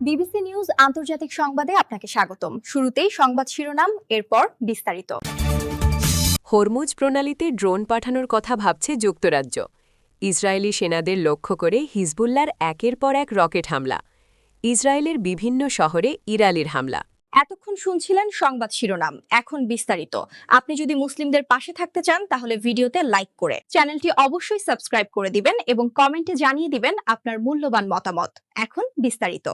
BBC news আন্তর্জাতিক সংবাদে আপনাকে স্বাগতম। শুরুতেই সংবাদ শিরোনাম, এরপর বিস্তারিত। হরমুজ প্রণালীতে ড্রোন পাঠানোর কথা ভাবছে যুক্তরাজ্য। ইসরায়েলি সেনাদের লক্ষ্য করে হিজবুল্লাহর একের পর এক রকেট হামলা। ইসরায়েলের বিভিন্ন শহরে ইরানের হামলা। এতক্ষণ শুনছিলেন সংবাদ শিরোনাম, এখন বিস্তারিত। আপনি যদি মুসলিমদের পাশে থাকতে চান তাহলে ভিডিওতে লাইক করে চ্যানেলটি অবশ্যই সাবস্ক্রাইব করে দিবেন এবং কমেন্টে জানিয়ে দিবেন আপনার মূল্যবান মতামত। এখন বিস্তারিত।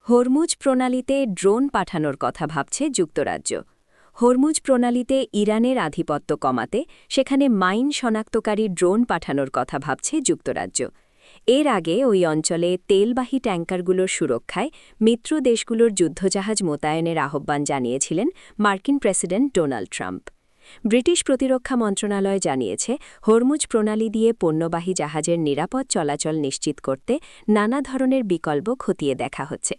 হরমুজ প্রণালীতে ড্রোন পাঠানোর কথা ভাবছে যুক্তরাজ্য। হরমুজ প্রণালীতে ইরানের আধিপত্য কমাতে সেখানে মাইন শনাক্তকারী ড্রোন পাঠানোর কথা ভাবছে যুক্তরাজ্য। এর আগে ওই অঞ্চলে তেলবাহী ট্যাঙ্কারগুলোর সুরক্ষায় মিত্র দেশগুলোর যুদ্ধজাহাজ মোতায়েনের আহ্বান জানিয়েছিলেন মার্কিন প্রেসিডেন্ট ডোনাল্ড ট্রাম্প। ব্রিটিশ প্রতিরক্ষা মন্ত্রণালয় জানিয়েছে, হরমুজ প্রণালী দিয়ে পণ্যবাহী জাহাজের নিরাপদ চলাচল নিশ্চিত করতে নানা ধরনের বিকল্প খতিয়ে দেখা হচ্ছে।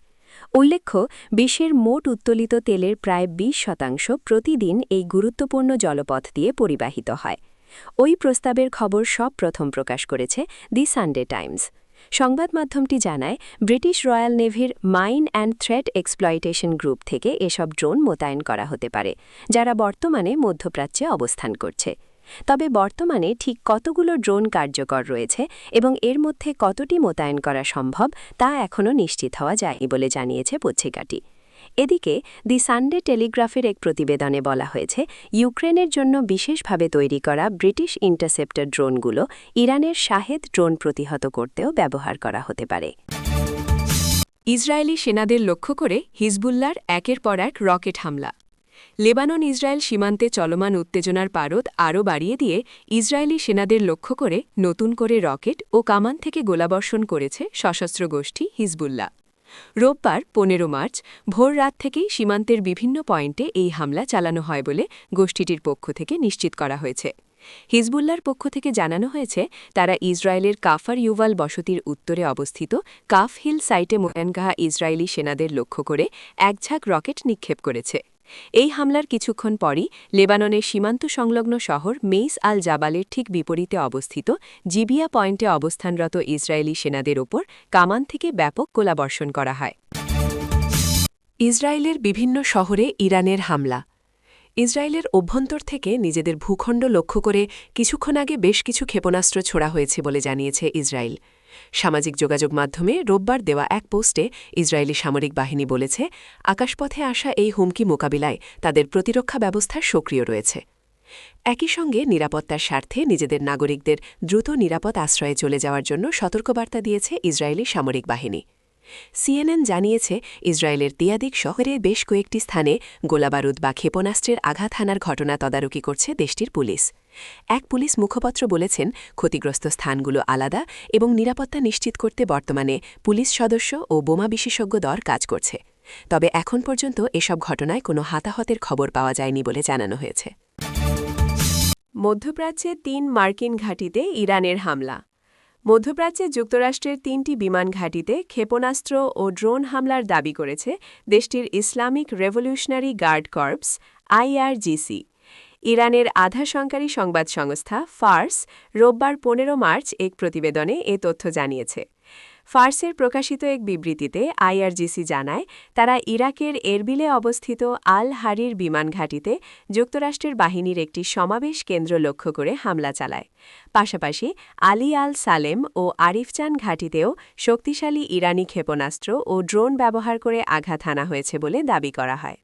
উল্লেখ্য, বিশ্বের মোট উত্তোলিত তেলের প্রায় ২০% প্রতিদিন এই গুরুত্বপূর্ণ জলপথ দিয়ে পরিবাহিত হয়। ওই প্রস্তাবের খবর প্রথম প্রকাশ করেছে দি সানডে টাইমস। সংবাদ মাধ্যমটি জানায়, ব্রিটিশ রয়্যাল নেভির mine and threat exploitation group থেকে এসব ড্রোন মোতায়েন করা হতে পারে, যারা বর্তমানে মধ্যপ্রাচ্যে অবস্থান করছে। তবে বর্তমানে ঠিক কতগুলো ড্রোন কার্যকর রয়েছে এবং এর মধ্যে কতটি মোতায়েন করা সম্ভব তা এখনও নিশ্চিত হওয়া যায়নি বলে জানিয়েছে পত্রিকাটি। এদিকে দি সানডে টেলিগ্রাফের এক প্রতিবেদনে বলা হয়েছে, ইউক্রেনের জন্য বিশেষভাবে তৈরি করা ব্রিটিশ ইন্টারসেপ্টর ড্রোনগুলো ইরানের শাহেদ ড্রোন প্রতিহত করতেও ব্যবহার করা হতে পারে। ইসরায়েলি সেনাদের লক্ষ্য করে হিজবুল্লাহর একের পর এক রকেট হামলা। লেবানন ইসরায়েল সীমান্তে চলমান উত্তেজনার পারদ আরও বাড়িয়ে দিয়ে ইসরায়েলি সেনাদের লক্ষ্য করে নতুন করে রকেট ও কামান থেকে গোলাবর্ষণ করেছে সশস্ত্র গোষ্ঠী হিজবুল্লাহ। রোববার ১৫ মার্চ ভোর রাত থেকেই সীমান্তের বিভিন্ন পয়েন্টে এই হামলা চালানো হয় বলে গোষ্ঠীটির পক্ষ থেকে নিশ্চিত করা হয়েছে। হিজবুল্লাহর পক্ষ থেকে জানানো হয়েছে, তারা ইসরায়েলের কাফার ইউভাল বসতির উত্তরে অবস্থিত কাফ হিল সাইটে মোয়ানগাহা ইসরায়েলি সেনাদের লক্ষ্য করে একঝাঁক রকেট নিক্ষেপ করেছে। এই হামলার কিছুক্ষণ পরই লেবাননের সীমান্ত সংলগ্ন শহর মেইস আল জাবালের ঠিক বিপরীতে অবস্থিত জিবিয়া পয়েন্টে অবস্থানরত ইসরায়েলি সেনাদের ওপর কামান থেকে ব্যাপক গোলাবর্ষণ করা হয়। ইসরায়েলের বিভিন্ন শহরে ইরানের হামলা। ইসরায়েলের অভ্যন্তর থেকে নিজেদের ভূখণ্ড লক্ষ্য করে কিছুক্ষণ আগে বেশ কিছু ক্ষেপণাস্ত্র ছোড়া হয়েছে বলে জানিয়েছে ইসরায়েল। সামাজিক যোগাযোগ মাধ্যমে রোববার দেওয়া এক পোস্টে ইসরায়েলি সামরিক বাহিনী বলেছে, আকাশপথে আসা এই হুমকি মোকাবিলায় তাদের প্রতিরক্ষা ব্যবস্থা সক্রিয় রয়েছে। একই সঙ্গে নিরাপত্তার স্বার্থে নিজেদের নাগরিকদের দ্রুত নিরাপদ আশ্রয়ে চলে যাওয়ার জন্য সতর্কবার্তা দিয়েছে ইসরায়েলি সামরিক বাহিনী। সিএনএন জানিয়েছে, ইসরায়েলের তিয়াদিক শহরে বেশ কয়েকটি স্থানে গোলাবারুদ বা ক্ষেপণাস্ত্রের আঘাত হানার ঘটনা তদারকি করছে দেশটির পুলিশ। এক পুলিশ মুখপাত্র বলেছেন, ক্ষতিগ্রস্ত স্থানগুলো আলাদা এবং নিরাপত্তা নিশ্চিত করতে বর্তমানে পুলিশ সদস্য ও বোমা বিশেষজ্ঞ দল কাজ করছে। তবে এখন পর্যন্ত এসব ঘটনায় কোনো হতাহতের খবর পাওয়া যায়নি বলে জানানো হয়েছে। মধ্যপ্রাচ্যে ৩ মার্কিন ঘাঁটিতে ইরানের হামলা। মধ্যপ্রাচ্যে যুক্তরাষ্ট্রের ৩টি বিমান ঘাঁটিতে ক্ষেপণাস্ত্র ও ড্রোন হামলার দাবি করেছে দেশটির Islamic revolutionary guard corps IRGC। ইরানের আধা সরকারি সংবাদ সংস্থা ফার্স রোববার ১৫ মার্চ এক প্রতিবেদনে এ তথ্য জানিয়েছে। ফার্সের প্রকাশিত এক বিবৃতিতে IRGC জানায়, তারা ইরাকের এরবিলে অবস্থিত আল হারির বিমান ঘাঁটিতে যুক্তরাষ্ট্রের বাহিনীর একটি সমাবেশ কেন্দ্র লক্ষ্য করে হামলা চালায়। পাশাপাশি আলী আল সালেম ও আরিফজান ঘাঁটিতেও শক্তিশালী ইরানি ক্ষেপণাস্ত্র ও ড্রোন ব্যবহার করে আঘাত হানা হয়েছে বলে দাবি করা হয়।